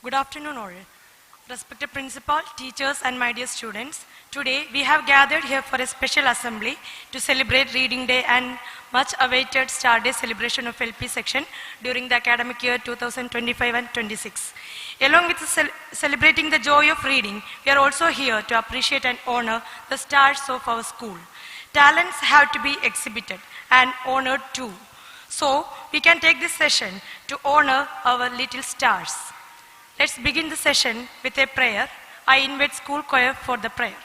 Good afternoon all. Respected principal, teachers and my dear students, today we have gathered here for a special assembly to celebrate Reading Day and much awaited Star Day celebration of LP section during the academic year 2025 and 26. Along with celebrating the joy of reading, we are also here to appreciate and honor the stars of our school. Talents have to be exhibited and honored too. So we can take this session to honor our little stars. Let's begin the session with a prayer. I invite school choir for the prayer.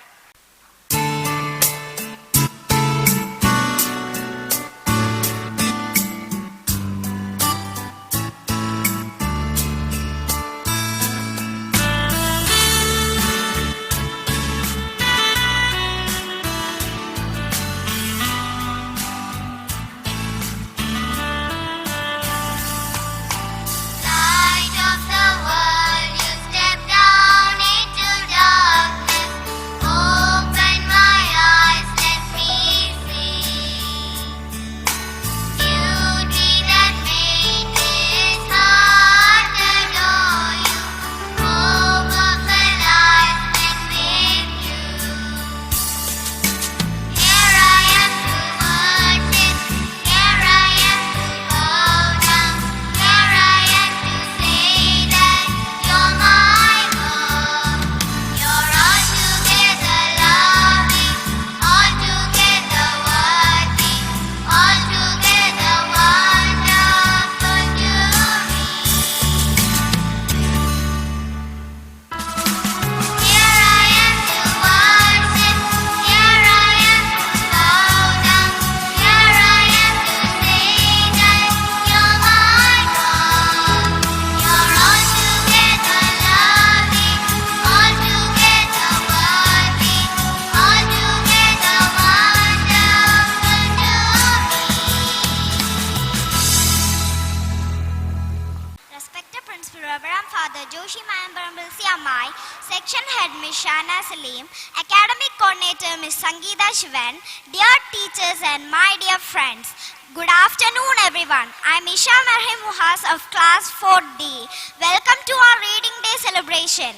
Section Head Ms. Shana Salim, Academic Coordinator Ms. Sangeeta Shivan, dear teachers and my dear friends, good afternoon everyone. I am Isha Marhim Muhas of Class 4D. Welcome to our Reading Day celebration.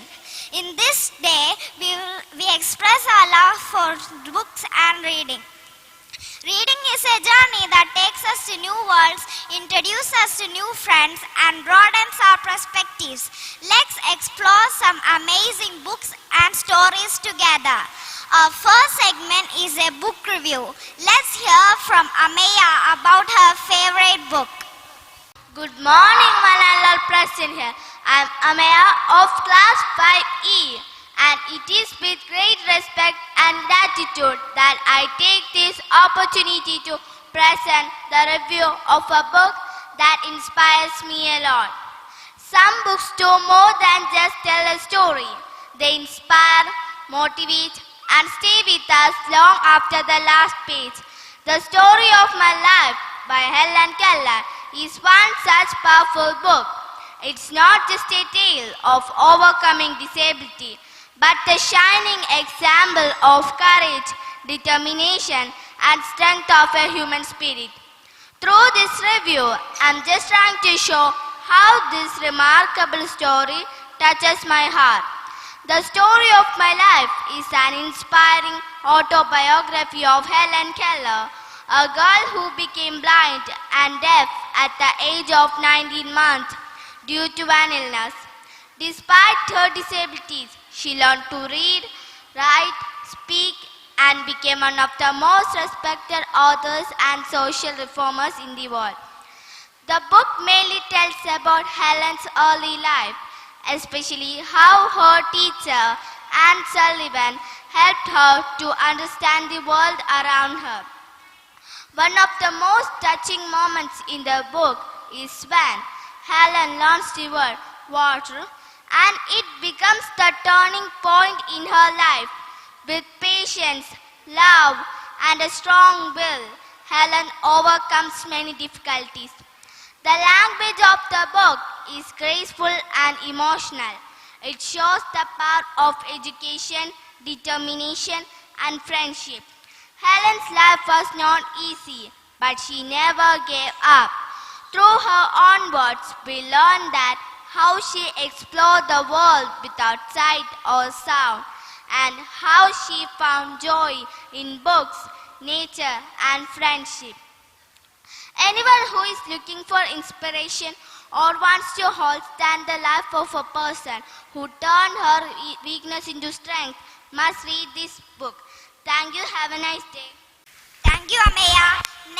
In this day, we express our love for books and reading. Reading is a journey that takes us to new worlds, introduces us to new friends, and broadens our perspectives. Let's explore some amazing books and stories together. Our first segment is a book review. Let's hear from Ameya about her favorite book. Good morning, one and all present here. I am Ameya of Class 5E. And it is with great respect and gratitude that I take this opportunity to present the review of a book that inspires me a lot. Some books do more than just tell a story. They inspire, motivate, and stay with us long after the last page. The Story of My Life by Helen Keller is one such powerful book. It's not just a tale of overcoming disability, but the shining example of courage, determination, and strength of a human spirit. Through this review, I'm just trying to show how this remarkable story touches my heart. The story of my life is an inspiring autobiography of Helen Keller, a girl who became blind and deaf at the age of 19 months due to an illness. Despite her disabilities, she learned to read, write, speak, and became one of the most respected authors and social reformers in the world. The book mainly tells about Helen's early life, especially how her teacher, Anne Sullivan, helped her to understand the world around her. One of the most touching moments in the book is when Helen learns the word water, and it becomes the turning point in her life. With patience, love, and a strong will, Helen overcomes many difficulties. The language of the book is graceful and emotional. It shows the power of education, determination, and friendship. Helen's life was not easy, but she never gave up. Through her own words, we learn that how she explored the world without sight or sound, and how she found joy in books, nature, and friendship. Anyone who is looking for inspiration or wants to stand the life of a person who turned her weakness into strength must read this book. Thank you. Have a nice day. Thank you, Ameya.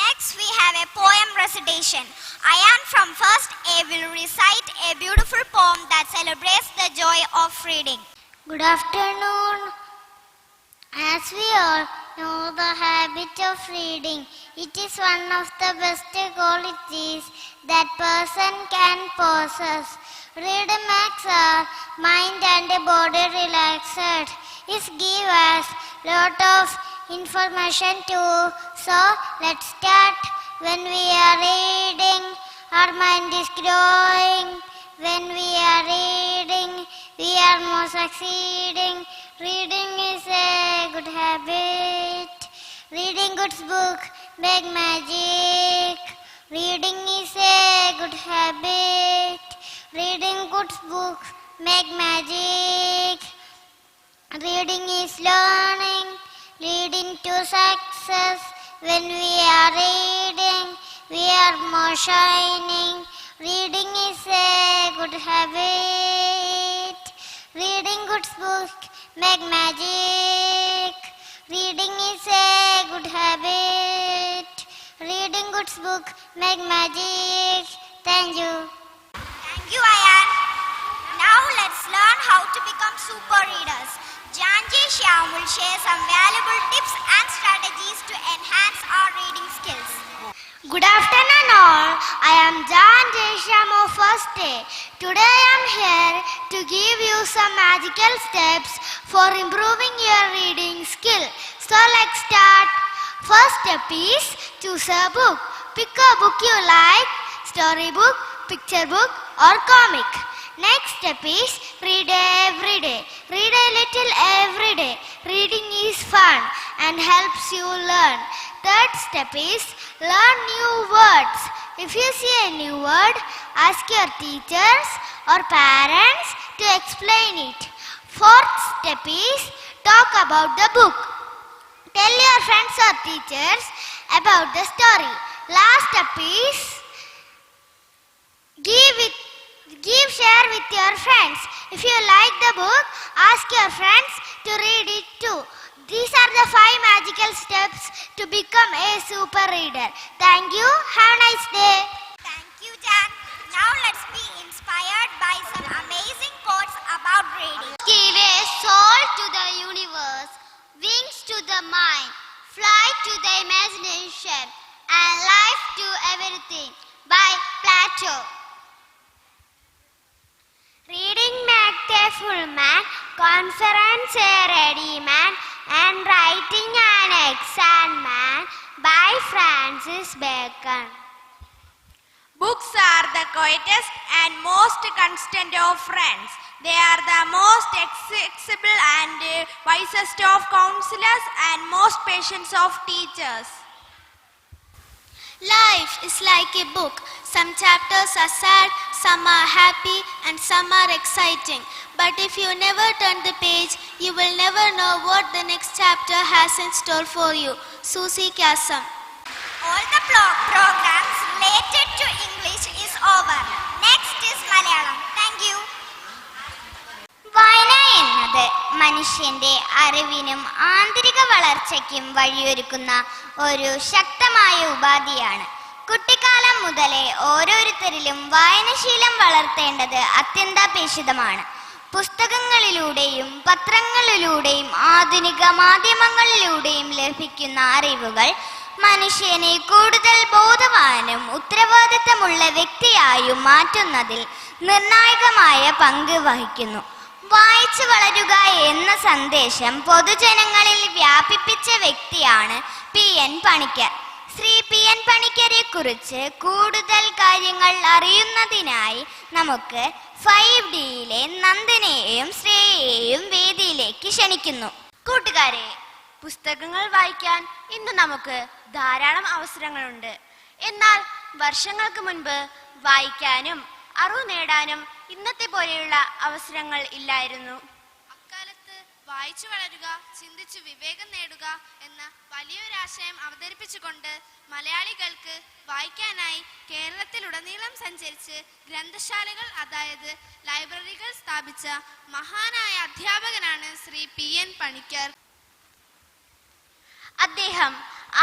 Next, we have a poem recitation. Ayan from 1st A will recite a beautiful poem that celebrates the joy of reading. Good afternoon. As we all know, the habit of reading, it is one of the best qualities that person can possess. Reading makes our mind and body relaxed. It gives us lot of information too. So let's start. When we are reading, our mind is growing. When we are reading, we are more succeeding. Reading is a good habit. Reading good book make magic. Reading is a good habit. Reading good book make magic. Reading is learning, leading to success. When we are reading, we are more shining. Reading is a good habit. Reading good book make magic. Reading is a good habit. Reading good book make magic. Thank you. Thank you, Ayan. Now let's learn how to become super readers. Janji Shyam will share some valuable tips and strategies to enhance our reading skills. Good afternoon all. I am Jan Shyam of 1st A. Today I am here to give you some magical steps for improving your reading skill. So let's start. First step is choose a book. Pick a book you like, storybook, picture book or comic. Next step is read every day. Read a little every day. Reading is fun and helps you learn. Third step is learn new words. If you see a new word, ask your teachers or parents to explain it. Fourth step is talk about the book. Tell your friends or teachers about the story. Last step is share with your friends. If you like the book, ask your friends to read it too. These are the 5 magical steps to become a super reader. Thank you. Have a nice day. Thank you, Jan. Now let's be inspired by some amazing quotes about reading. Give a soul to the universe, wings to the mind, flight to the imagination, and life to everything. By Plato. Reading makes a full man, conference a ready man, and writing an excellent man. By Francis Bacon. Books are the quietest and most constant of friends. They are the most accessible and wisest of counselors and most patient of teachers. Life is like a book. Some chapters are sad, some are happy, and some are exciting. But if you never turn the page, you will never know what the next chapter has in store for you. Susie Kassam. All the programs related to English is over. Next is Malayalam. Thank you. വായന എന്നത് മനുഷ്യന്റെ അറിവിനും ആന്തരിക വളർച്ചയ്ക്കും വഴിയൊരുക്കുന്ന ഒരു ശക്തമായ ഉപാധിയാണ്. കുട്ടിക്കാലം മുതലേ ഓരോരുത്തരിലും വായനശീലം വളർത്തേണ്ടത് അത്യന്താപേക്ഷിതമാണ്. പുസ്തകങ്ങളിലൂടെയും പത്രങ്ങളിലൂടെയും ആധുനിക മാധ്യമങ്ങളിലൂടെയും ലഭിക്കുന്ന അറിവുകൾ മനുഷ്യനെ കൂടുതൽ ബോധവാനും ഉത്തരവാദിത്തമുള്ള വ്യക്തിയായും മാറ്റുന്നതിൽ നിർണായകമായ പങ്ക് വഹിക്കുന്നു. വായിച്ചു വളരുക എന്ന സന്ദേശം പൊതുജനങ്ങളിൽ വ്യാപിപ്പിച്ച വ്യക്തിയാണ് P.N. പണിക്കർ. ശ്രീ P.N. പണിക്കരെ കുറിച്ച് കൂടുതൽ കാര്യങ്ങൾ അറിയുന്നതിനായി നമുക്ക് 5Dയിലെ നന്ദനെയും ശ്രേയയെയും വേദിയിലേക്ക് ക്ഷണിക്കുന്നു. കൂട്ടുകാരെ, പുസ്തകങ്ങൾ വായിക്കാൻ ഇന്ന് നമുക്ക് ധാരാളം അവസരങ്ങളുണ്ട്. എന്നാൽ വർഷങ്ങൾക്ക് മുൻപ് വായിക്കാനും അറിവ് നേടാനും ഇന്നത്തെ പോലെയുള്ള അവസരങ്ങൾ ഇല്ലായിരുന്നു. അക്കാലത്ത് വായിച്ചു വളരുക, ചിന്തിച്ചു വിവേകം നേടുക എന്ന വലിയൊരാശയം അവതരിപ്പിച്ചുകൊണ്ട് മലയാളികൾക്ക് വായിക്കാനായി കേരളത്തിലുടനീളം സഞ്ചരിച്ച് ഗ്രന്ഥശാലകൾ, അതായത് ലൈബ്രറികൾ സ്ഥാപിച്ച മഹാനായ അധ്യാപകനാണ് ശ്രീ P.N. പണിക്കർ. അദ്ദേഹം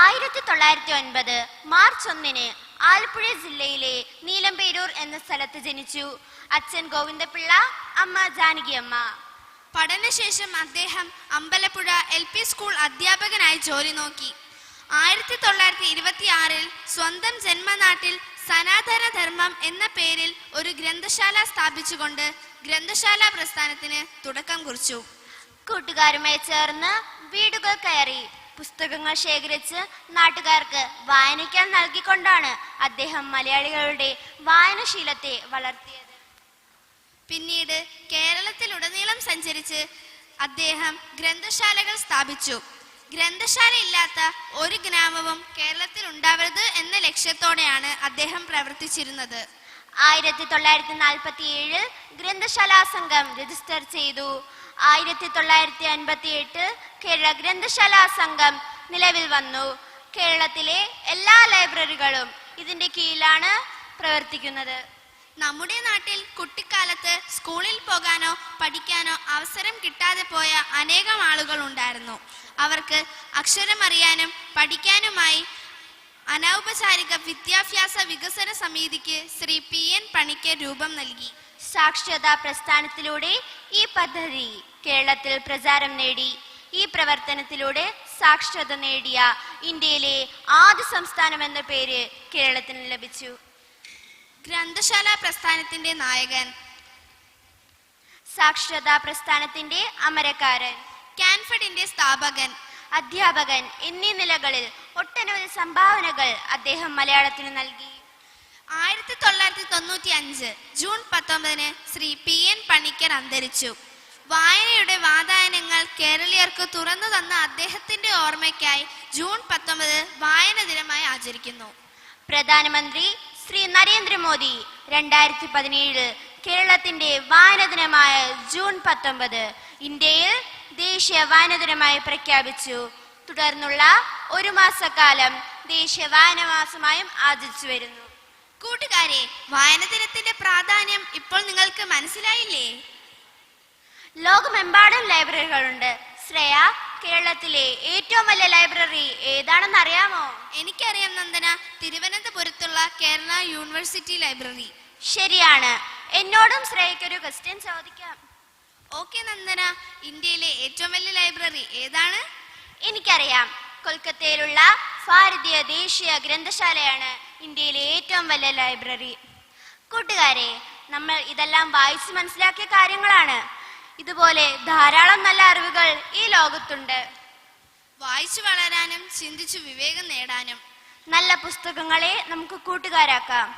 1909 മാർച്ച് 1 ആലപ്പുഴ ജില്ലയിലെ നീലംപേരൂർ എന്ന സ്ഥലത്ത് ജനിച്ചു. അച്ഛൻ ഗോവിന്ദപിള്ള, അമ്മ ജാനകിയമ്മ. പഠനശേഷം അദ്ദേഹം അമ്പലപ്പുഴ LP സ്കൂൾ അധ്യാപകനായി ജോലി നോക്കി. 1926 സ്വന്തം ജന്മനാട്ടിൽ സനാതന ധർമ്മം എന്ന പേരിൽ ഒരു ഗ്രന്ഥശാല സ്ഥാപിച്ചുകൊണ്ട് ഗ്രന്ഥശാല പ്രസ്ഥാനത്തിന് തുടക്കം കുറിച്ചു. കൂട്ടുകാരുമായി ചേർന്ന് വീടുകൾ കയറി പുസ്തകങ്ങൾ ശേഖരിച്ച് നാട്ടുകാർക്ക് വായനയ്ക്കാൻ നൽകിക്കൊണ്ടാണ് അദ്ദേഹം മലയാളികളുടെ വായനശീലത്തെ വളർത്തിയത്. പിന്നീട് കേരളത്തിലുടനീളം സഞ്ചരിച്ച് അദ്ദേഹം ഗ്രന്ഥശാലകൾ സ്ഥാപിച്ചു. ഗ്രന്ഥശാല ഇല്ലാത്ത ഒരു ഗ്രാമവും കേരളത്തിൽ ഉണ്ടാവരുത് എന്ന ലക്ഷ്യത്തോടെയാണ് അദ്ദേഹം പ്രവർത്തിച്ചിരുന്നത്. 1947 ഗ്രന്ഥശാലാ സംഘം രജിസ്റ്റർ ചെയ്തു. 1958 കേരള ഗ്രന്ഥശാലാ സംഘം നിലവിൽ വന്നു. കേരളത്തിലെ എല്ലാ ലൈബ്രറികളും ഇതിന്റെ കീഴിലാണ് പ്രവർത്തിക്കുന്നത്. നമ്മുടെ നാട്ടിൽ കുട്ടിക്കാലത്ത് സ്കൂളിൽ പോകാനോ പഠിക്കാനോ അവസരം കിട്ടാതെ പോയ അനേകം ആളുകൾ ഉണ്ടായിരുന്നു. അവർക്ക് അക്ഷരമറിയാനും പഠിക്കാനുമായി അനൗപചാരിക വിദ്യാഭ്യാസ വികസന സമിതിക്ക് ശ്രീ P.N. പണിക്കർ രൂപം നൽകി. സാക്ഷരതാ പ്രസ്ഥാനത്തിലൂടെ ഈ പദ്ധതി കേരളത്തിൽ പ്രചാരം നേടി. ഈ പ്രവർത്തനത്തിലൂടെ സാക്ഷരത നേടിയ ഇന്ത്യയിലെ ആദ്യ സംസ്ഥാനം എന്ന പേര് കേരളത്തിന് ലഭിച്ചു. ഗ്രന്ഥശാല പ്രസ്ഥാനത്തിന്റെ നായകൻ, സാക്ഷരതാ പ്രസ്ഥാനത്തിന്റെ അമരക്കാരൻ, കാൻഫഡിന്റെ സ്ഥാപകൻ, അധ്യാപകൻ എന്നീ നിലകളിൽ ഒട്ടനവധി സംഭാവനകൾ അദ്ദേഹം മലയാളത്തിന് നൽകി. 1995 ജൂൺ 19 ശ്രീ P.N. പണിക്കർ അന്തരിച്ചു. വായനയുടെ വാതായനങ്ങൾ കേരളീയർക്ക് തുറന്നു തന്ന അദ്ദേഹത്തിന്റെ ഓർമ്മയ്ക്കായി ജൂൺ 19 വായന ദിനമായി ആചരിക്കുന്നു. പ്രധാനമന്ത്രി ശ്രീ നരേന്ദ്രമോദി 2017 കേരളത്തിന്റെ വായന ദിനമായ ജൂൺ 19 ഇന്ത്യയിൽ ദേശീയ വായന ദിനമായി പ്രഖ്യാപിച്ചു. തുടർന്നുള്ള ഒരു മാസക്കാലം ദേശീയ വായന മാസമായും ആചരിച്ചു വരുന്നു. കൂട്ടുകാരെ, വായന ദിനത്തിന്റെ പ്രാധാന്യം ഇപ്പോൾ നിങ്ങൾക്ക് മനസ്സിലായില്ലേ? ലോകമെമ്പാടും ലൈബ്രറികളുണ്ട്. ശ്രേയ, കേരളത്തിലെ ഏറ്റവും വലിയ ലൈബ്രറി ഏതാണെന്ന് അറിയാമോ? എനിക്കറിയാം നന്ദന, തിരുവനന്തപുരത്തുള്ള കേരള യൂണിവേഴ്സിറ്റി ലൈബ്രറി. ശരിയാണ്. എന്നോടും ശ്രേയയ്ക്ക് ഒരു ക്വസ്റ്റ്യൻ ചോദിക്കാം. ഓക്കെ നന്ദന, ഇന്ത്യയിലെ ഏറ്റവും വലിയ ലൈബ്രറി ഏതാണ്? എനിക്കറിയാം. കൊൽക്കത്തയിലുള്ള ഭാരതീയ ദേശീയ ഗ്രന്ഥശാലയാണ് ഇന്ത്യയിലെ ഏറ്റവും വലിയ ലൈബ്രറി. കൂട്ടുകാരെ, നമ്മൾ ഇതെല്ലാം വായിച്ച് മനസ്സിലാക്കിയ കാര്യങ്ങളാണ്. ഇതുപോലെ ധാരാളം നല്ല അറിവുകൾ ഈ ലോകത്തുണ്ട്. വായിച്ചു വളരാനും ചിന്തിച്ചു വിവേകം നേടാനും നല്ല പുസ്തകങ്ങളെ നമുക്ക് കൂട്ടുകാരാക്കാം.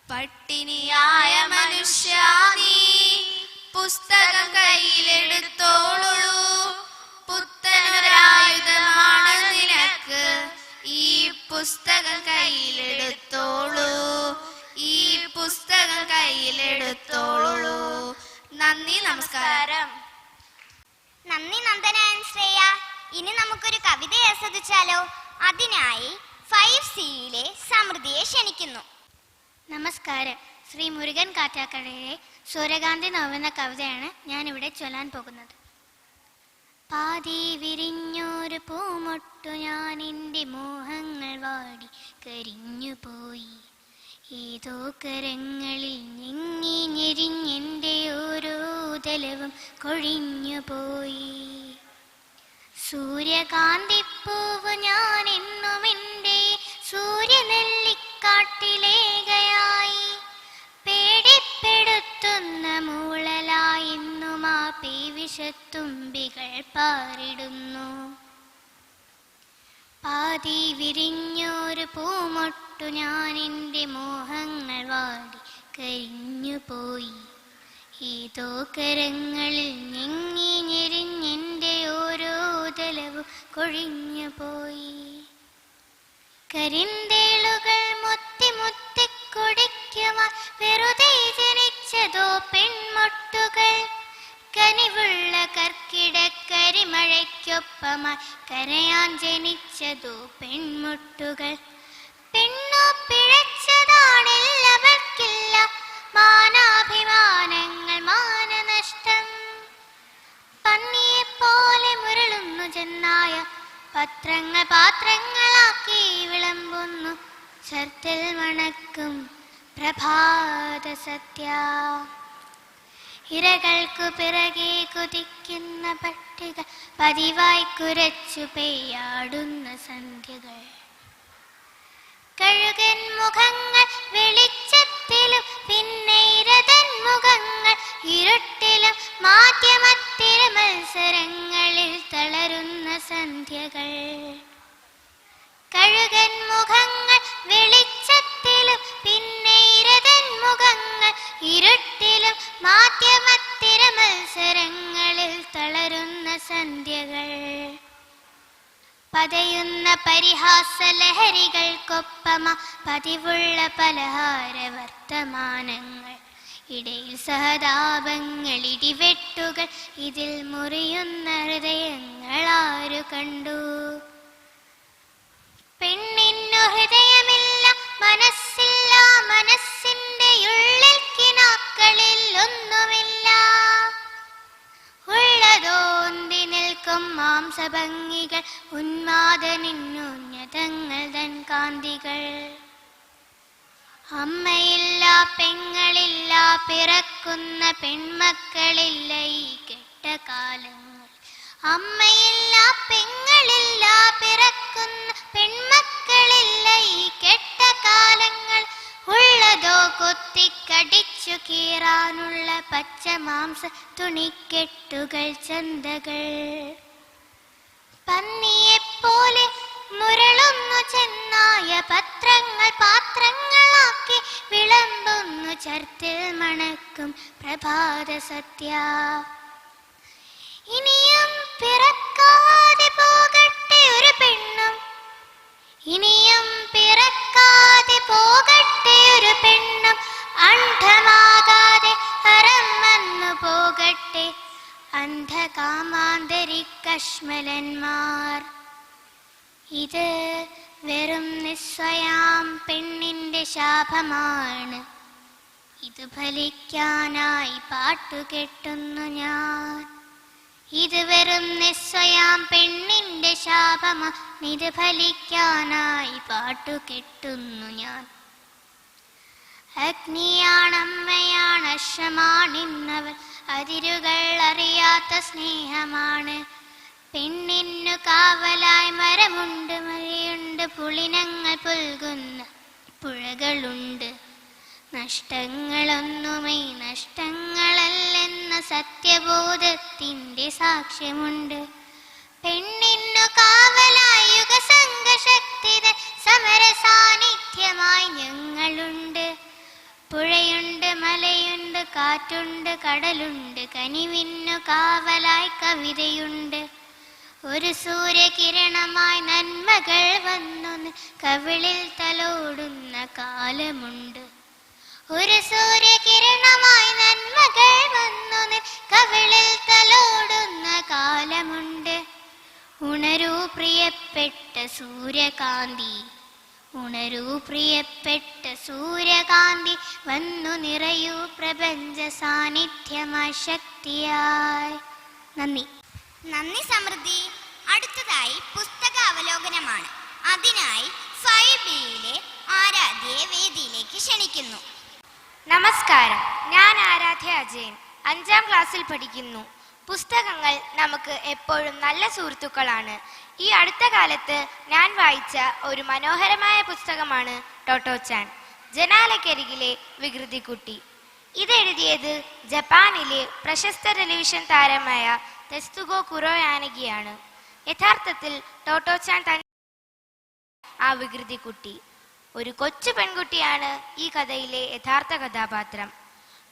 പട്ടിണിയായ മനുഷ്യ നീ പുസ്തകം കയ്യിലെടുത്തോളൂ, പുത്തനൊരായുധമാണ് നിനക്ക്, ഈ പുസ്തകം കയ്യിലെടുത്തോളൂ, ഈ പുസ്തകം കയ്യിലെടുത്തോളൂ. നന്ദി, നമസ്കാരം. നന്ദി നന്ദന ആൻഡ് ശ്രേയ. ഇനി നമുക്കൊരു കവിത ആസ്വദിച്ചാലോ? അതിനായി 5Cയിലെ സമൃദ്ധിയെ ക്ഷണിക്കുന്നു. നമസ്കാരം. ശ്രീ മുരുകൻ കാറ്റാക്കടയിലെ സൂര്യകാന്തി നോവെന്ന കവിതയാണ് ഞാനിവിടെ ചൊല്ലാൻ പോകുന്നത്. പാതി വിരിഞ്ഞൊരു പൂമൊട്ടു ഞാൻ എൻ്റെ മോഹങ്ങൾ വാടി കരിഞ്ഞുപോയി, ഏതോ കരങ്ങളിൽ ഞെങ്ങി ഞെരിഞ്ഞെൻ്റെ ഓരോ തലവും കൊഴിഞ്ഞുപോയി. സൂര്യകാന്തിപ്പൂവ് ഞാൻ എന്നും എൻ്റെ സൂര്യനെല്ലിക്കാട്ടിലേകയായി, പേടിപ്പെടുത്തുന്ന മൂളലായെന്നും ആ പേവിഷത്തുമ്പികൾ പാറിടുന്നു. പാതി വിരിഞ്ഞൊരു പൂമൊട്ടു ഞാൻ എൻ്റെ മോഹങ്ങൾ വാടി കരിഞ്ഞുപോയി, ഏതോ കരങ്ങളിൽ ഞെങ്ങി ഞെരിഞ്ഞെൻ്റെ ഓരോ തലവും കൊഴിഞ്ഞുപോയി. കരിന്തേളുകൾ മുത്തി മുത്തി കൊടിക്ക സൗന്ദര്യമാ വെറുതെ ജനിച്ചതോ പെൺമുട്ടുകൾ. കനിവുള്ള കർക്കിടക്കരിമഴയ്ക്കൊപ്പമായി കരയാൻ ജനിച്ചതോ പെൺമുട്ടുകൾ. പെണ്ണു പിഴച്ചതാണെല്ലവർക്കില്ല മാനാഭിമാനങ്ങൾ മാനനഷ്ടം. പന്നിയെപ്പോലെ മുരളുന്നു ചെന്നായ പത്രങ്ങൾ പാത്രങ്ങളാക്കി വിളമ്പുന്നു ചർത്തിൽ മണക്കും പ്രഭാത സത്യ. ഇരകൾക്കു പിറകെ കുതിക്കുന്ന പട്ടികൾ പതിവായി കുരച്ചു പെയ്യാടുന്ന സന്ധ്യകൾ. കഴുകൻ മുഖങ്ങൾ വെളിച്ചത്തിലും പിന്നെ ഇരതൻ മുഖങ്ങൾ ഇരുട്ടിലും മാധ്യമത്തിര മത്സരങ്ങളിൽ തളരുന്ന സന്ധ്യകൾ. കഴുകൻ മുഖങ്ങൾ വെളിച്ചത്തിലും പിന്നെ ഇരതൻ മുഖങ്ങൾ ഇരുട്ടിലും മാധ്യമത്തിര മത്സരങ്ങളിൽ തളരുന്ന സന്ധ്യകൾ. പതയുന്ന പരിഹാസ ലഹരികൾക്കൊപ്പമ പതിവുള്ള പലഹാര വർത്തമാനങ്ങൾ. ഇടയിൽ സഹതാപങ്ങൾ ഇടിവെട്ടുകൾ ഇതിൽ മുറിയുന്ന ഹൃദയങ്ങൾ ആരു കണ്ടു? പെണ്ണിന്നു ഹൃദയമില്ല മനസ്സില്ല മനസ്സിന്റെ ഉള്ളിൽ കിനാക്കളിൽ ഒന്നുമില്ല. ഉള്ളതോന്തി നിൽക്കും മാംസഭംഗികൾ ഉന്മാദനിന്നുന്നതങ്ങൾ തൻ കാന്തികൾ. അമ്മയില്ല പെങ്ങളില്ല പിറക്കുന്ന പെൺമക്കളില്ല ഈ കെട്ട കാലങ്ങൾ. അമ്മയില്ല പെങ്ങളില്ല പിറക്കുന്ന പെൺമക്കളില്ല ഈ കെട്ട കാലങ്ങൾ. ഉള്ളതോ കൊത്തിക്കടിച്ചു കീറാനുള്ള പച്ച മാംസ തുണിക്കെട്ടുകൾ ചന്തകൾ. പന്നിയെപ്പോലെ മുരളുന്നു ചെന്നായ പത്രങ്ങൾ പാത്രങ്ങളാക്കി വിളമ്പുന്നു ചർത്തിൽ മണക്കും പ്രഭാത സത്യ. ഇനിയും പിറക്കാതെ പോകട്ടെ ഒരു പെണ്ണും ഇനിയും പിറക്കാതെ പോകട്ടെ ഒരു പെണ്ണും അന്ധമാകാതെ അറം വന്നു പോകട്ടെ അന്ധകാമാന്തരികശ്മലന്മാർ. ഇത് വെറും നിസ്വയാം പെണ്ണിന്റെ ശാപമാണ്. ഇത് ഫലിക്കാനായി പാട്ടുകെട്ടുന്നു ഞാൻ. ഇത് വെറും നിസ്വയാം പെണ്ണിന്റെ ശാപമാണ്. ഇത് ഫലിക്കാനായി പാട്ടുകെട്ടുന്നു ഞാൻ. അഗ്നിയാണമ്മയാണ് അശ്വമാണിന്നവൾ അതിരുകൾ അറിയാത്ത സ്നേഹമാണ്. പെണ്ണിന്നു കാവലായി മരമുണ്ട് മഴയുണ്ട് പുളിനങ്ങൾ പുൽകുന്ന പുഴകളുണ്ട്. നഷ്ടങ്ങളൊന്നുമേ നഷ്ടങ്ങളല്ലെന്ന സത്യബോധത്തിന്റെ സാക്ഷ്യമുണ്ട്. പെണ്ണിന്നു കാവലായി യുഗസംഘശക്തിതൻ സമര സാന്നിധ്യമായി ഞങ്ങളുണ്ട്. പുഴയുണ്ട് മലയുണ്ട് കാറ്റുണ്ട് കടലുണ്ട് കനിവിന്നു കാവലായി കവിതയുണ്ട്. ഒരു സൂര്യകിരണമായി നന്മകൾ വന്നു കവിളിൽ തലോടുന്ന കാലമുണ്ട്. ഒരു സൂര്യകിരണമായി നന്മകൾ വന്നു കവിളിൽ തലോടുന്ന കാലമുണ്ട്. ഉണരൂ പ്രിയപ്പെട്ട സൂര്യകാന്തി ഉണരൂ പ്രിയപ്പെട്ട സൂര്യകാന്തി വന്നു നിറയൂ പ്രപഞ്ച സാന്നിധ്യമായി ശക്തിയായി. നന്ദി. നന്ദി സമൃദ്ധി. അടുത്തതായി പുസ്തക അവലോകനമാണ്. അതിനായി 5Bയിലെ ആരാധ്യയെ വേദിയിലേക്ക് ക്ഷണിക്കുന്നു. നമസ്കാരം, ഞാൻ ആരാധ്യ അജയൻ, 5ാം ക്ലാസ്സിൽ പഠിക്കുന്നു. പുസ്തകങ്ങൾ നമുക്ക് എപ്പോഴും നല്ല സുഹൃത്തുക്കളാണ്. ഈ അടുത്ത കാലത്ത് ഞാൻ വായിച്ച ഒരു മനോഹരമായ പുസ്തകമാണ് ടോട്ടോച്ചാൻ, ജനാലക്കരികിലെ വികൃതിക്കുട്ടി. ഇതെഴുതിയത് ജപ്പാനിലെ പ്രശസ്ത ടെലിവിഷൻ താരമായ തെസ്തുഗോ കുറോയാനഗിയാണ്. യഥാർത്ഥത്തിൽ ടോട്ടോച്ചാൻ തന്നെ ആ വികൃതിക്കുട്ടി. ഒരു കൊച്ചു പെൺകുട്ടിയാണ് ഈ കഥയിലെ യഥാർത്ഥ കഥാപാത്രം.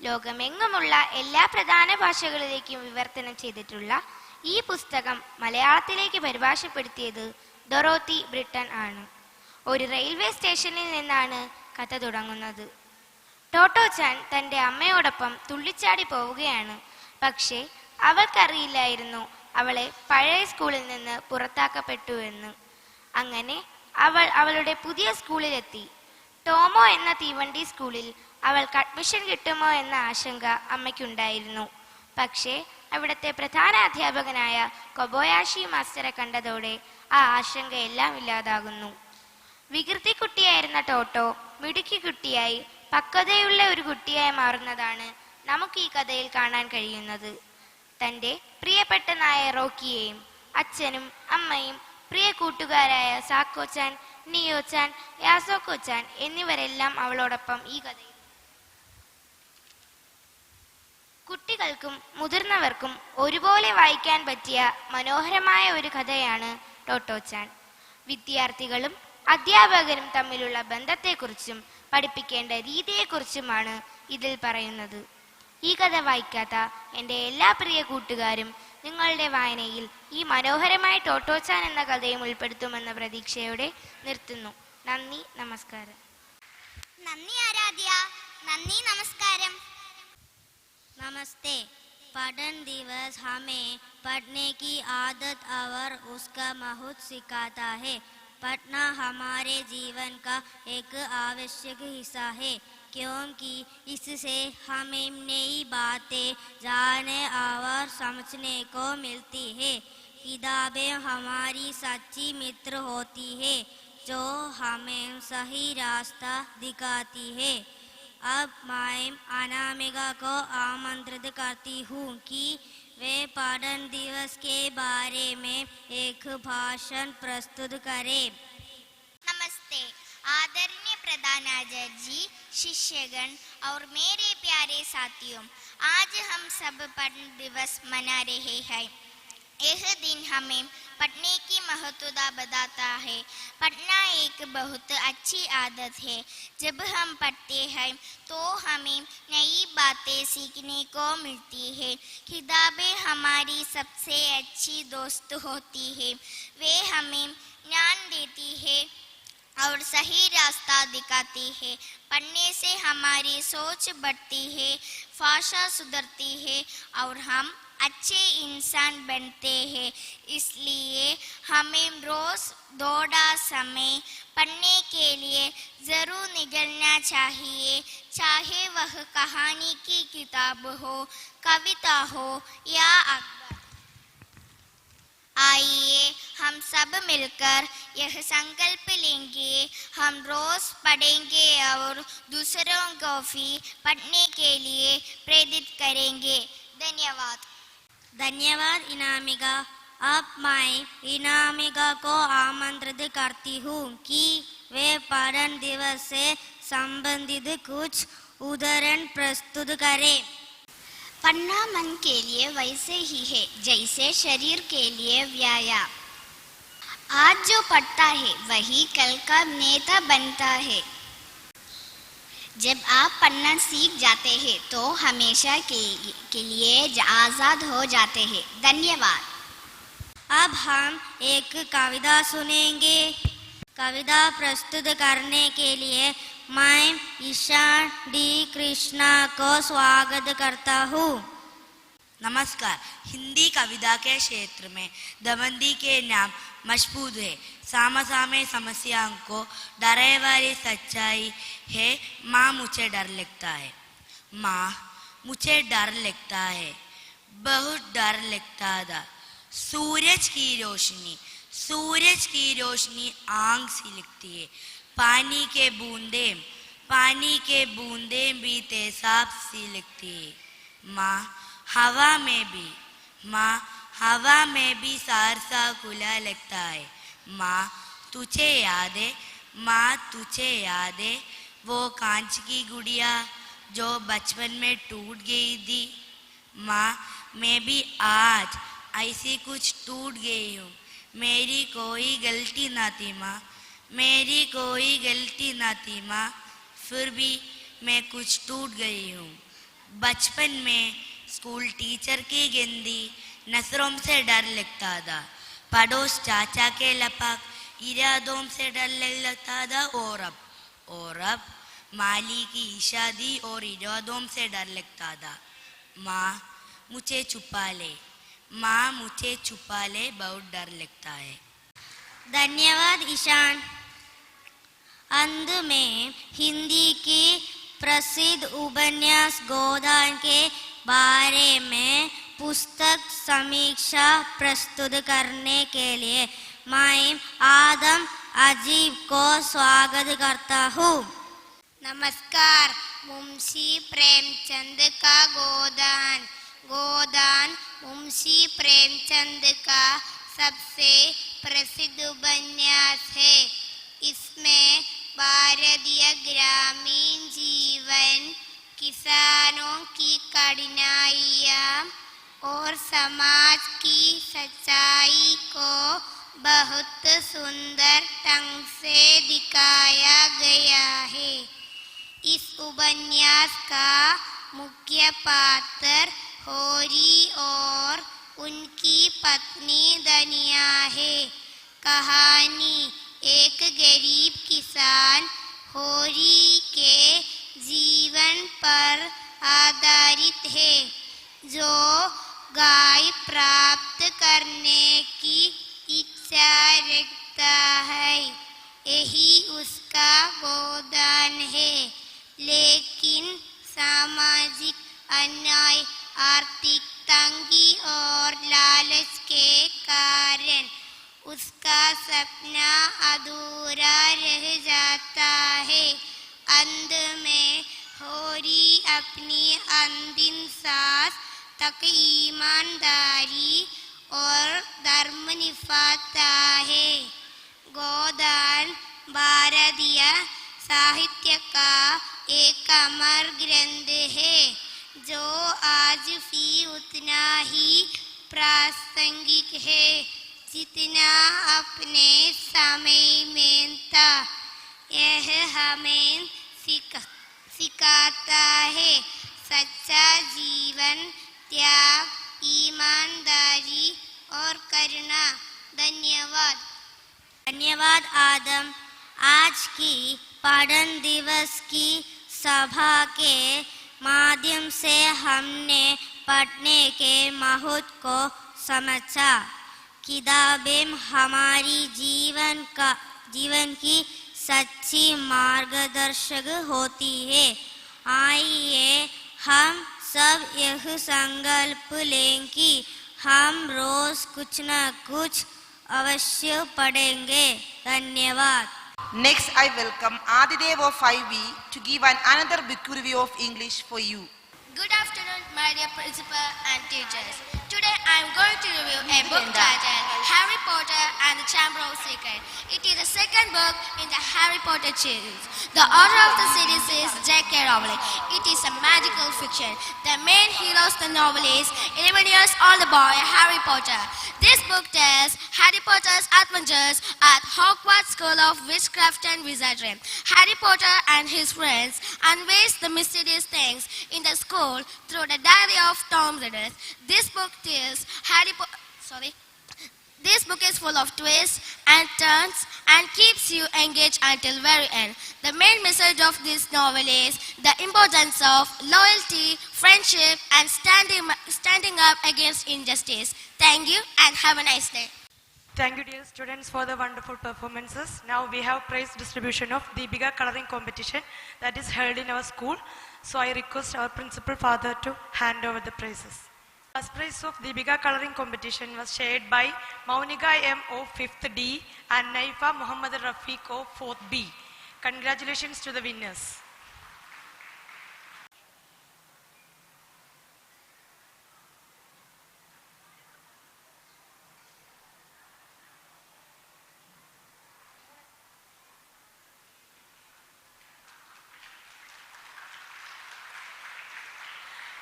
ലോകമെങ്ങുമുള്ള എല്ലാ പ്രധാന ഭാഷകളിലേക്കും വിവർത്തനം ചെയ്തിട്ടുള്ള ഈ പുസ്തകം മലയാളത്തിലേക്ക് പരിഭാഷപ്പെടുത്തിയത് ഡൊറോത്തി ബ്രിട്ടൻ ആണ്. ഒരു റെയിൽവേ സ്റ്റേഷനിൽ നിന്നാണ് കഥ തുടങ്ങുന്നത്. ടോട്ടോച്ചാൻ തൻ്റെ അമ്മയോടൊപ്പം തുള്ളിച്ചാടി പോവുകയാണ്. പക്ഷേ അവൾക്കറിയില്ലായിരുന്നു അവളെ പഴയ സ്കൂളിൽ നിന്ന് പുറത്താക്കപ്പെട്ടുവെന്ന്. അങ്ങനെ അവൾ അവളുടെ പുതിയ സ്കൂളിലെത്തി. ടോമോ എന്ന തീവണ്ടി സ്കൂളിൽ അവൾക്ക് അഡ്മിഷൻ കിട്ടുമോ എന്ന ആശങ്ക അമ്മയ്ക്കുണ്ടായിരുന്നു. പക്ഷേ അവിടുത്തെ പ്രധാന അധ്യാപകനായ കൊബോയാഷി മാസ്റ്ററെ കണ്ടതോടെ ആ ആശങ്കയെല്ലാം ഇല്ലാതാകുന്നു. വികൃതി കുട്ടിയായിരുന്ന ടോട്ടോ മിടുക്കി കുട്ടിയായി പക്വതയുള്ള ഒരു കുട്ടിയായി മാറുന്നതാണ് നമുക്ക് ഈ കഥയിൽ കാണാൻ കഴിയുന്നത്. തൻ്റെ പ്രിയപ്പെട്ട നായ റോക്കിയെയും അച്ഛനും അമ്മയും പ്രിയ കൂട്ടുകാരായ സാക്കോച്ചാൻ, നിയോച്ചാൻ, യാസോക്കോച്ചാൻ എന്നിവരെല്ലാം അവളോടൊപ്പം ഈ കഥയിൽ. കുട്ടികൾക്കും മുതിർന്നവർക്കും ഒരുപോലെ വായിക്കാൻ പറ്റിയ മനോഹരമായ ഒരു കഥയാണ് ടോട്ടോച്ചാൻ. വിദ്യാർത്ഥികളും അധ്യാപകരും തമ്മിലുള്ള ബന്ധത്തെക്കുറിച്ചും പഠിപ്പിക്കേണ്ട രീതിയെക്കുറിച്ചുമാണ് ഇതിൽ പറയുന്നത്. ഈ കഥ വായിക്കാത്ത എൻ്റെ എല്ലാ പ്രിയ കൂട്ടുകാരും നിങ്ങളുടെ വായനയിൽ ഈ മനോഹരമായ ടോട്ടോച്ചാൻ എന്ന കഥയും ഉൾപ്പെടുത്തുമെന്ന പ്രതീക്ഷയോടെ നിർത്തുന്നു. നന്ദി, നമസ്കാരം. നന്ദി ആരാധ്യ. നന്ദി, നമസ്കാരം. नमस्ते। पठन दिवस हमें पढ़ने की आदत और उसका महत्व सिखाता है। पढ़ना हमारे जीवन का एक आवश्यक हिस्सा है, क्योंकि इससे हमें नई बातें जानने और समझने को मिलती है। किताबें हमारी सच्ची मित्र होती है जो हमें सही रास्ता दिखाती है। अब मैं अनामिका को आमंत्रित करती हूँ कि वे पठन दिवस के बारे में एक भाषण प्रस्तुत करें। नमस्ते आदरणीय प्रधानाचार्य जी, शिष्यगण और मेरे प्यारे साथियों, आज हम सब पठन दिवस मना रहे हैं। यह दिन हमें पढ़ने की महत्वता बताता है। पढ़ना एक बहुत अच्छी आदत है। जब हम पढ़ते हैं तो हमें नई बातें सीखने को मिलती है। किताबें हमारी सबसे अच्छी दोस्त होती है। वे हमें ज्ञान देती है और सही रास्ता दिखाती है। पढ़ने से हमारी सोच बढ़ती है, भाषा सुधरती है और हम अच्छे इंसान बनते हैं। इसलिए हमें रोज थोड़ा समय पढ़ने के लिए जरूर निकलना चाहिए, चाहे वह कहानी की किताब हो, कविता हो या अखबार। आइए हम सब मिलकर यह संकल्प लेंगे, हम रोज पढ़ेंगे और दूसरों को भी पढ़ने के लिए प्रेरित करेंगे। धन्यवाद। धन्यवाद इनामिका। अब मैं इनामिका को आमंत्रित करती हूँ कि वे पठन दिवस से संबंधित कुछ उदाहरण प्रस्तुत करें। पढ़ना मन के लिए वैसे ही है जैसे शरीर के लिए व्यायाम। आज जो पढ़ता है वही कल का नेता बनता है। जब आप पढ़ना सीख जाते हैं तो हमेशा के लिए आज़ाद हो जाते हैं। धन्यवाद। अब हम एक कविता सुनेंगे। कविता प्रस्तुत करने के लिए मैं ईशान डी कृष्णा को स्वागत करता हूँ। नमस्कार। हिंदी कविता के क्षेत्र में दमंदी के नाम मशहूर है। सामसामे समस्याओं को डरे वाली सच्चाई है। माँ मुझे डर लगता है, माँ मुझे डर लगता है, बहुत डर लगता था। सूरज की रोशनी आंख सी लगती है। पानी के बूंदे भी तेजाब सी लगती है। माँ हवा में भी सारसा खुला लगता है। माँ तुझे याद है वो कांच की गुड़िया जो बचपन में टूट गई थी। माँ मैं भी आज ऐसी कुछ टूट गई हूँ। मेरी कोई गलती ना थी माँ, फिर भी मैं कुछ टूट गई हूँ। बचपन में स्कूल टीचर की गंदी नजरों से डर लगता था। पड़ोस चाचा के लपक इरादों से डर लगता था। और अब माली की शादी और इरादों से डर लगता था। माँ मुझे छुपा ले, माँ मुझे छुपा ले, बहुत डर लगता है। धन्यवाद ईशान। अंत में हिंदी की प्रसिद्ध उपन्यास गोदान के बारे में पुस्तक समीक्षा प्रस्तुत करने के लिए मैं आदम अजीब को स्वागत करता हूँ। नमस्कार। मुंशी प्रेमचंद का गोदान। गोदान मुंशी प्रेमचंद का सबसे प्रसिद्ध उपन्यास है। इसमें भारतीय ग्रामीण जीवन, किसानों की कठिनाइयाँ और समाज की सच्चाई को बहुत सुंदर ढंग से दिखाया गया है। इस उपन्यास का मुख्य पात्र होरी और उनकी पत्नी धनिया है। कहानी एक गरीब किसान होरी के जीवन पर आधारित है, जो गाय प्राप्त करने की इच्छा रखता है। यही उसका गोदान है। लेकिन सामाजिक अन्याय, आर्थिक तंगी और लालच के कारण उसका सपना अधूरा रह जाता है। अंत में होरी अपनी अंतिम सांस तक ईमानदारी और धर्म निभाता है। गोदान भारतीय साहित्य का एक अमर ग्रंथ है, जो आज भी उतना ही प्रासंगिक है जितना अपने समय में था। यह हमें सिखाता है सच्चा जीवन, त्याग, ईमानदारी और करुणा। धन्यवाद। धन्यवाद आदम। आज की पठन दिवस की सभा के माध्यम से हमने पढ़ने के महत्व को समझा। किताबें हमारी जीवन की सच्ची मार्गदर्शक होती है। आइए हम सब यह संकल्प लें कि हम रोज कुछ न कुछ अवश्य पढ़ेंगे। धन्यवाद। Next, I welcome Adidev of 5B to give another book review of English for you. Good afternoon, my dear principal and teachers. Today I am going to review a book titled Harry Potter and the Chamber of Secrets. It is the second book in the Harry Potter series. The author of the series is J.K. Rowling. It is a magical fiction. The main hero of the novel is 11 years old boy Harry Potter. This book tells Harry Potter's adventures at Hogwarts School of Witchcraft and Wizardry. Harry Potter and his friends unveil the mysterious things in the school through the diary of Tom Riddle. This book is full of twists and turns and keeps you engaged until very end. The main message of this novel is the importance of loyalty, friendship, and standing up against injustice. Thank you and have a nice day. Thank you, dear students, for the wonderful performances. Now we have prize distribution of the bigger coloring competition that is held in our school. So I request our principal father to hand over the prizes. First prize of the bigger coloring competition was shared by Maunika M of 5th D and Naifa Muhammad Rafiq of 4th B. Congratulations to the winners.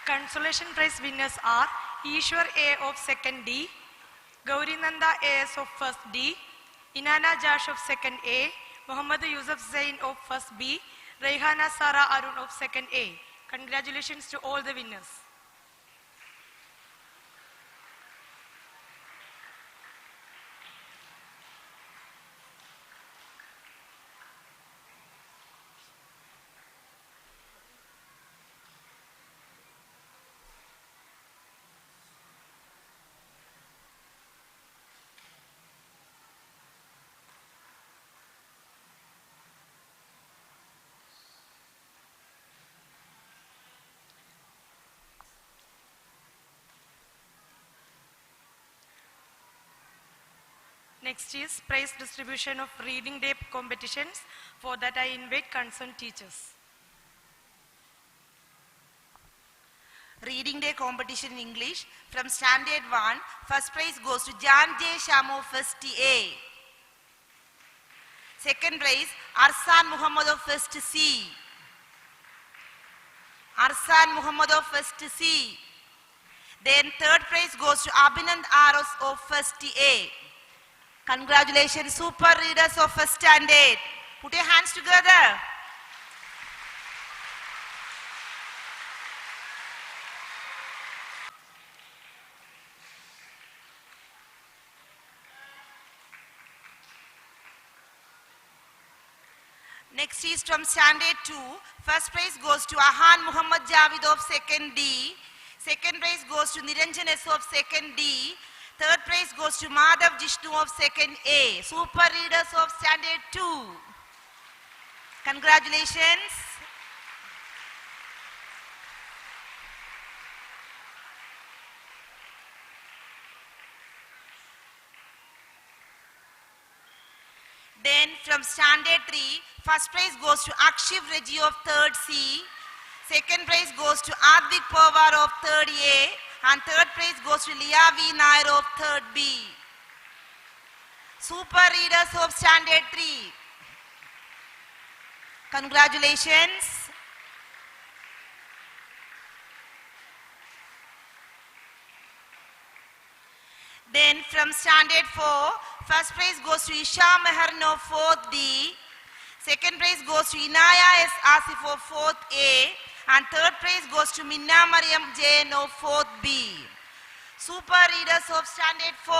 Consolation prize winners are Ishwar A of 2nd D, Gaurinanda AS of 1st D, Inana Jash of 2nd A, Muhammad Yusuf Zain of 1st B, Rayhana Sara Arun of 2nd A. Congratulations to all the winners. Next is prize distribution of reading day competitions. For that I invite concerned teachers. Reading day competition in English from Standard 1. First prize goes to Jan J. Shamo, First A. Second prize, Arsan Muhammad of First C. Arsan Muhammad of First C. Then third prize goes to Abhinand Aros of First A. Congratulations, super readers of First Standard. Put your hands together. Next is from Standard 2. First prize goes to Ahan Muhammad Javid of Second D. Second prize goes to Niranjan S of Second D. Third prize goes to Madhav Jishnu of Second A. Super readers of Standard 2. Congratulations. Then from Standard 3, first prize goes to Akshiv Reggie of 3rd C. Second prize goes to Advik Pawar of 3rd A. And third prize goes to Lia V. Nair of 3rd B. Super readers of Standard 3. Congratulations. Then from Standard 4, first prize goes to Isha Meharn of 4th D. Second prize goes to Inaya S. Asif of 4th A. And third prize goes to Minna Mariam Jain of 4th B. Super readers of Standard 4.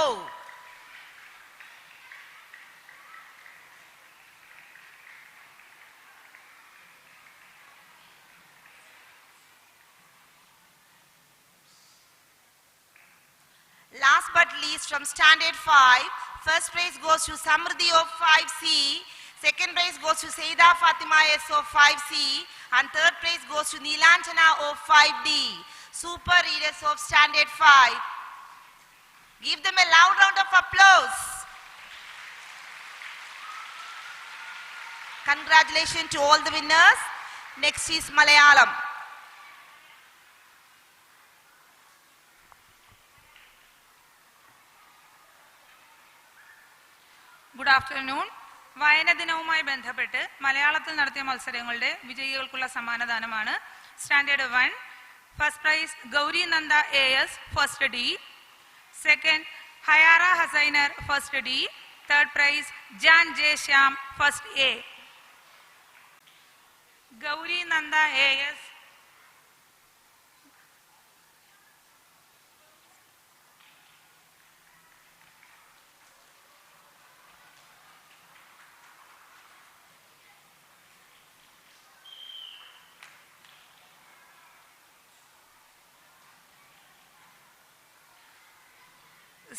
Last but least from Standard 5, first prize goes to Samriddhi of 5C, second prize goes to Saida Fatima S of 5C, and third prize goes to Neelanjana of 5D. Super readers of Standard 5. Give them a loud round of applause. Congratulations to all the winners. Next is Malayalam. Good afternoon. വായന ദിനവുമായി ബന്ധപ്പെട്ട് മലയാളത്തിൽ നടത്തിയ മത്സരങ്ങളുടെ വിജയികൾക്കുള്ള സമ്മാനദാനമാണ്. Standard 1 first prize Gauri Nanda AS first D. Second Hayara Hasainar first D. Third prize Jan J Shyam first A. Gauri Nanda AS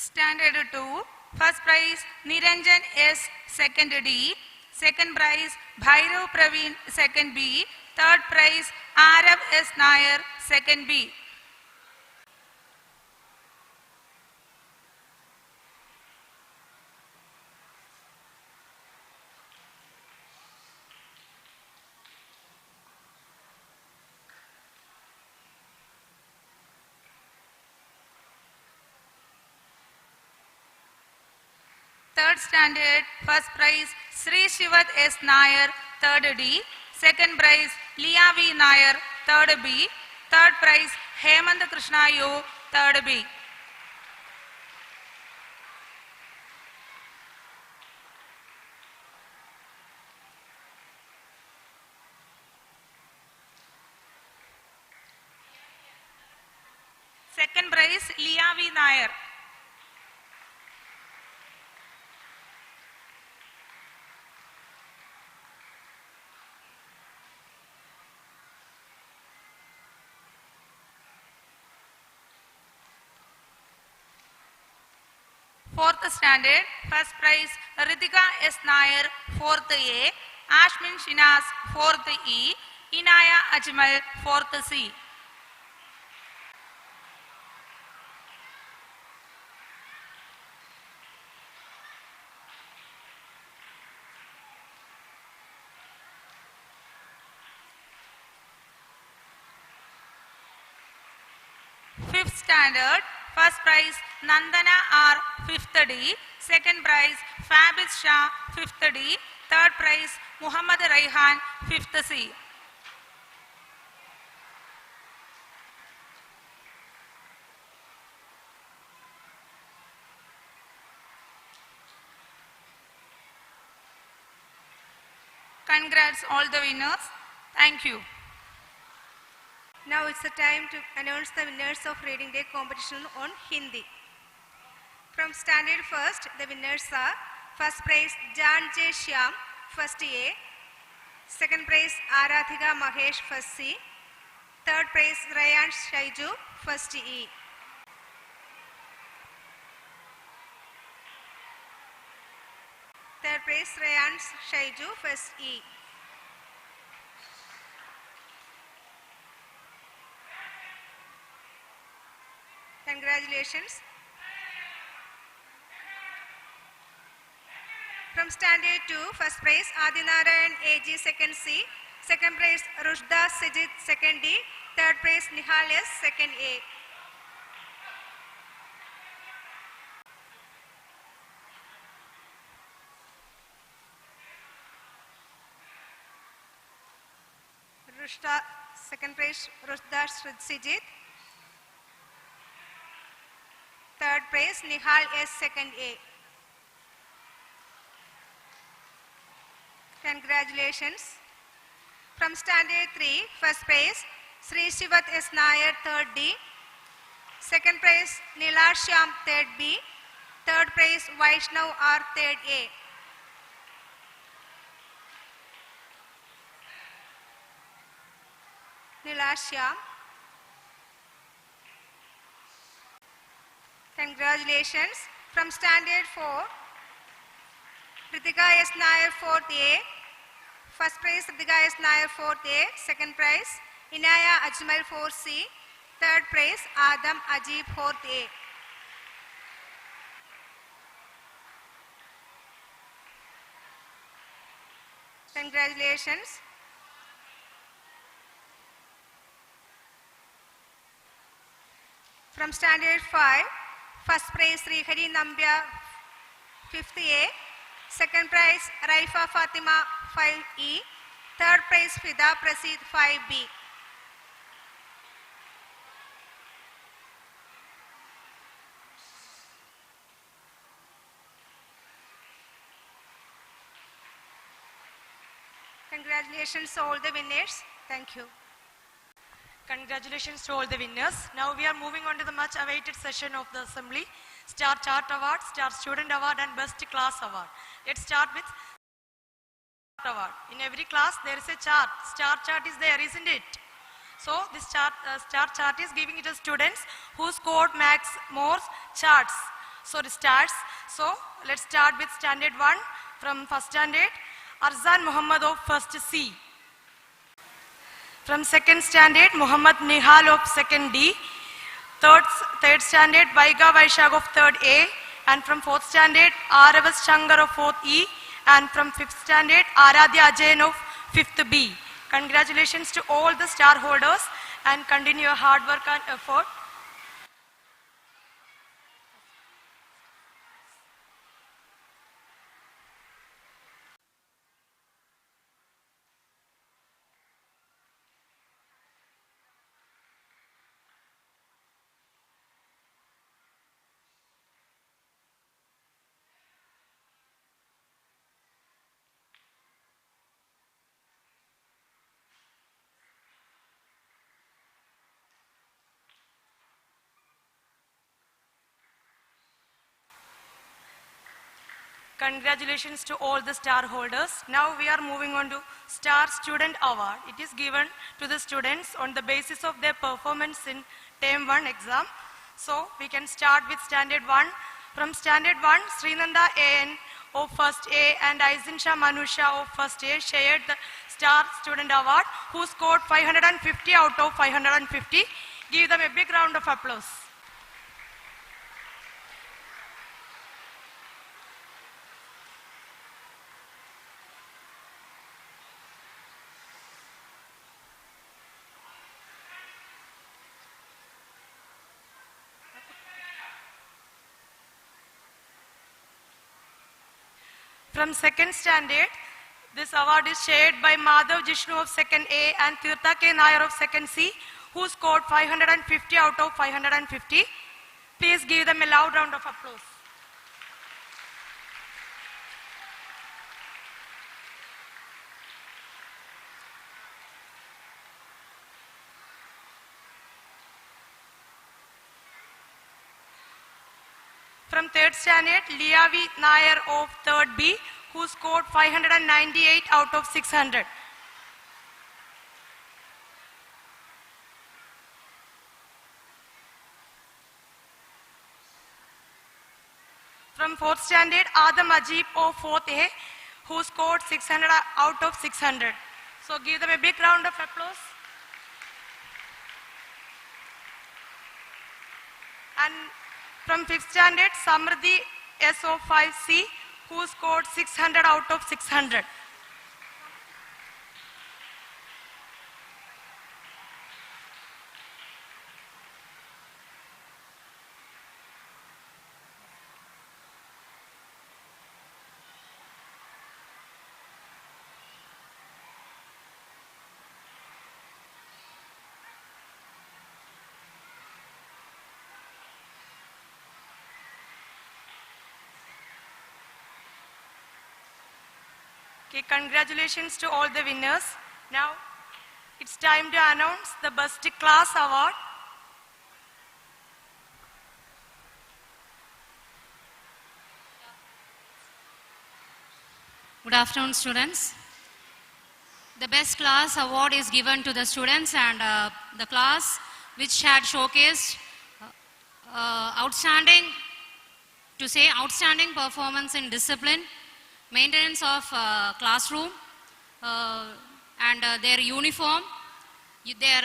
Standard 2, first prize Niranjan S, second D, second prize Bhairav Praveen, second B, third prize Arav S Nair, second B. Third standard, first prize Sri Shivat S Nair, third D, second prize Lia V Nair, third B, third prize Hemant Krishna U, third B. Second prize Lia V Nair. Fourth standard, first prize Ritika S Nair, fourth A, Ashmin Shinas, fourth E, Inaya Ajmal, fourth C. 5th standard. First prize Nandana R, 5th D. Second prize Fabis Shah, 5th D. Third prize Muhammad Raihan, 5th C. Congrats all the winners. Thank you. Now it's the time to announce the winners of Reading Day competition on Hindi. From standard first, the winners are first prize John J. Shyam, first A. Second prize Aradhika Mahesh, first C. Third prize Rayan Shaiju, first E. Third prize Rayan Shaiju, first E. Congratulations. From standard 2, first prize Adinarayan AG, second C. Second prize Rushda Sijit, second D. Third prize Nihal S, second A. Second prize Rushda Sijit. Third prize Nihal S, second A. Congratulations. From standard 3, first prize Sri Shivat S. Nair, third D. Second prize Nilar Shyam, third B. Third prize Vaishnav R, third A. Nilar Shyam. Congratulations. From standard 4, Ritika S. Nair, 4th A. First prize Ritika S. Nair, 4th A. Second prize Inaya Ajmal, 4th C. Third prize Adam Ajib, 4th A. Congratulations. From standard 5, first prize Sri Hari Nambia, 5th A. Second prize Raifa Fatima, 5E. Third prize Fida Prasid, 5B. Congratulations to all the winners. Thank you. Congratulations to all the winners. Now we are moving on to the much awaited session of the assembly. Star Chart Award, Star Student Award and Best Class Award. Let's start with Award. In every class there is a chart. Star chart is there, isn't it? So this star chart is giving it to students who scored max more charts. So it starts. So let's start with standard 1 from first standard. Arzan Muhammad of first C. From second standard, Muhammad Nihal of second D. Third standard, Vaiga Vaishag of third A. And from fourth standard, Aravas Shankar of fourth E. And from fifth standard, Aradhya Jain of fifth B. Congratulations to all the star holders and continue your hard work and effort. Congratulations to all the star holders. Now we are moving on to Star Student Award. It is given to the students on the basis of their performance in Term 1 exam. So we can start with Standard 1. From Standard 1, Srinanda A.N. of first A and Aizinsha Manusha of first A shared the Star Student Award, who scored 550 out of 550. Give them a big round of applause. From second standard, this award is shared by Madhav Jishnu of second A and Tirtha K. Nair of second C, who scored 550 out of 550. Please give them a loud round of applause. From third standard, Liavi Nair of third B, who scored 598 out of 600. From fourth standard, Adam Ajib of fourth A, who scored 600 out of 600. So give them a big round of applause. And from fifth standard, Samriddhi SO5C, who scored 600 out of 600. Okay, congratulations to all the winners. Now, it's time to announce the Best Class Award. Good afternoon, students. The Best Class Award is given to the students and the class which had showcased outstanding performance in discipline, maintenance of classroom, and their uniform, their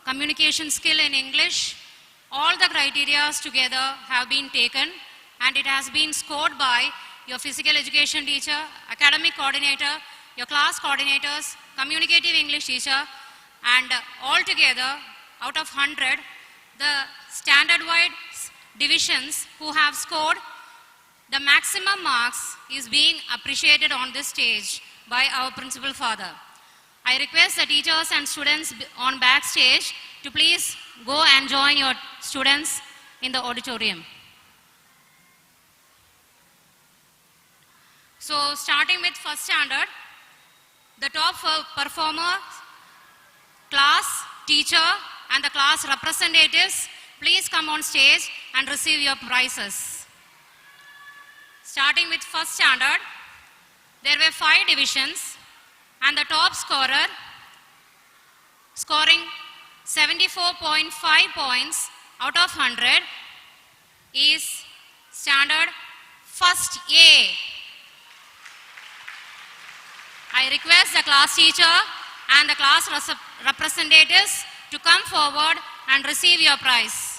communication skill in English. All the criteria together have been taken, and it has been scored by your physical education teacher, academic coordinator, your class coordinators, communicative English teacher, and all together, out of 100, the standard-wide divisions who have scored the maximum marks is being appreciated on this stage by our principal father. I request the teachers and students on backstage to please go and join your students in the auditorium. So starting with first standard, the top performer, class, teacher and the class representatives, please come on stage and receive your prizes. Starting with first standard, there were 5 divisions and the top scorer scoring 74.5 points out of 100 is standard first A. I request the class teacher and the class representatives to come forward and receive your prize.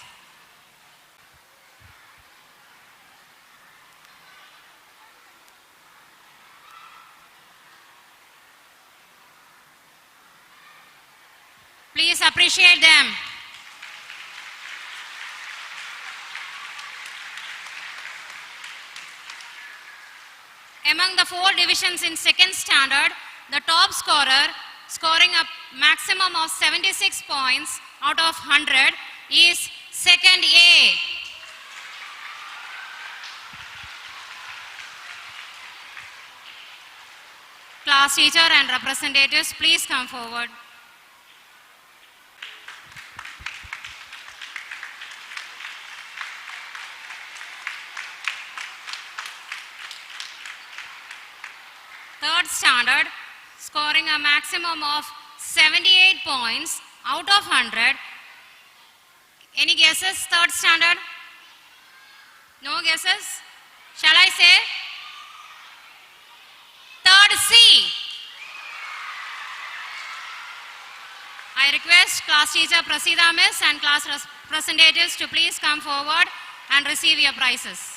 Please appreciate them. Among the 4 divisions in second standard, the top scorer scoring a maximum of 76 points out of 100 is second A. Class teacher and representatives, please come forward. Third standard, scoring a maximum of 78 points out of 100. Any guesses, third standard? No guesses? Shall I say? Third C. I request class teacher Prasida Miss and class representatives to please come forward and receive your prizes.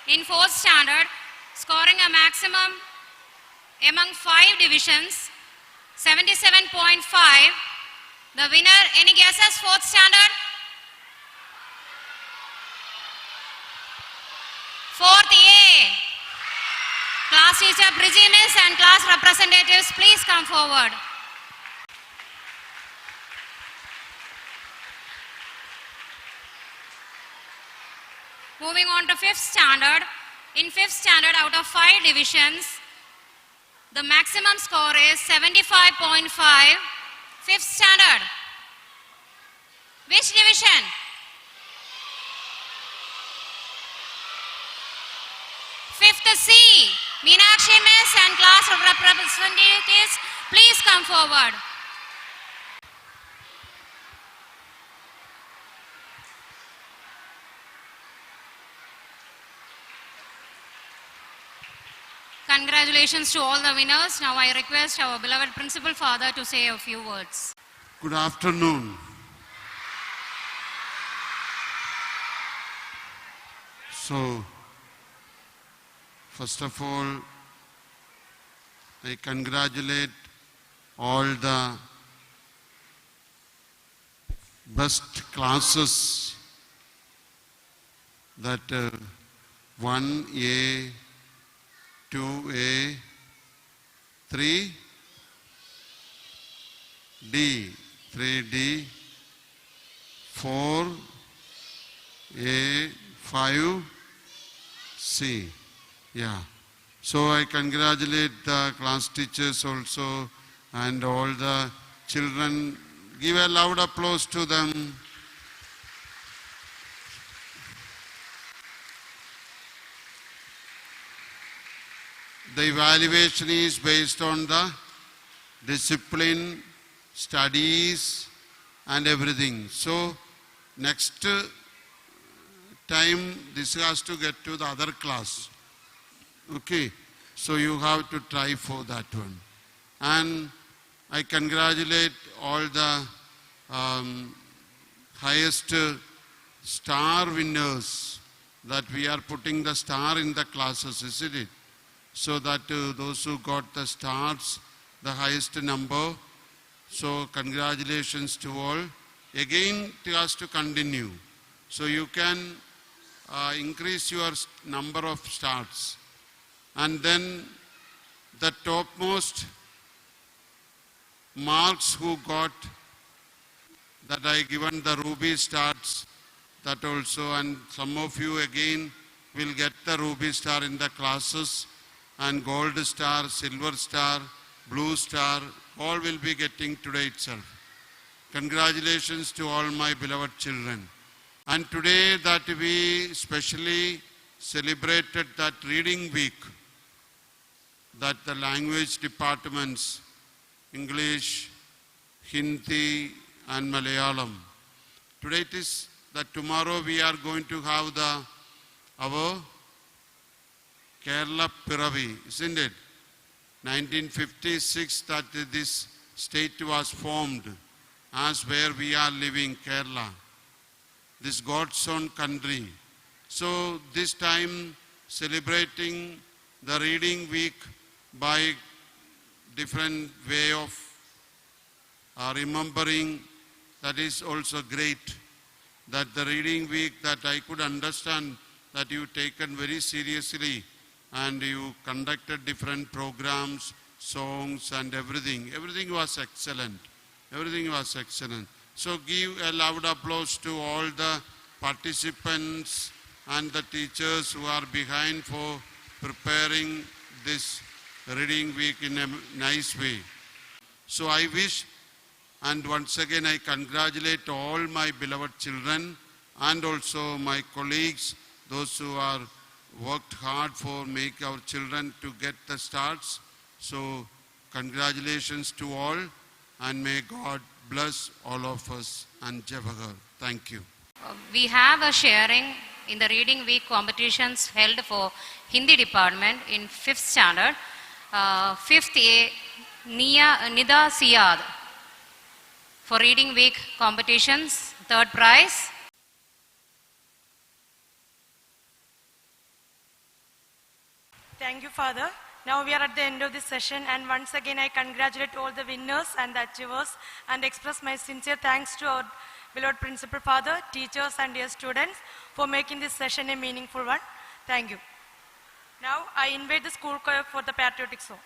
In fourth standard, scoring a maximum among 5 divisions, 77.5, The winner, any guesses? 4th standard? 4th A. Class teacher Bridgie Miss and class representatives, please come forward. Moving on to 5th standard. In 5th standard, out of 5 divisions, the maximum score is 75.5. 5th standard. Which division? Fifth C. Meenakshi Miss and class representatives, please come forward. Congratulations to all the winners. Now I request our beloved principal father to say a few words. Good afternoon. So, first of all, I congratulate all the best classes that 1A, 2A, 3D, 3D, 4A, 5C. Yeah. So I congratulate the class teachers also and all the children. Give a loud applause to them. The evaluation is based on the discipline, studies and everything. So next time this has to get to the other class. Okay, so you have to try for that one. And I congratulate all the highest star winners that we are putting the star in the classes, isn't it? So that those who got the stars, the highest number. So congratulations to all. Again, it has to continue. So you can increase your number of stars. And then the topmost marks who got that I given the ruby stars, that also, and some of you again will get the ruby star in the classes, and gold star, silver star, blue star, all will be getting today itself. Congratulations to all my beloved children. And today that we specially celebrated that reading week, that the language departments, English, Hindi and Malayalam. Today it is that tomorrow we are going to have our Kerala Piravi, isn't it? 1956 that this state was formed as where we are living, Kerala, this God's own country. So this time celebrating the reading week by different way of remembering, that is also great. That the reading week that I could understand that you taken very seriously and you conducted different programs, songs and everything. Everything was excellent. Everything was excellent. So give a loud applause to all the participants and the teachers who are behind for preparing this reading week in a nice way. So I wish, and once again I congratulate all my beloved children and also my colleagues, those who are worked hard for make our children to get the stars. So congratulations to all, and may God bless all of us and Javagar. Thank you. We have a sharing in the reading week competitions held for Hindi department in 5th standard. 5th A, Nida Siyad for reading week competitions, 3rd prize. Thank you, Father. Now we are at the end of this session, and once again I congratulate all the winners and the achievers and express my sincere thanks to our beloved Principal Father, teachers and dear students for making this session a meaningful one. Thank you. Now I invite the school choir for the patriotic song.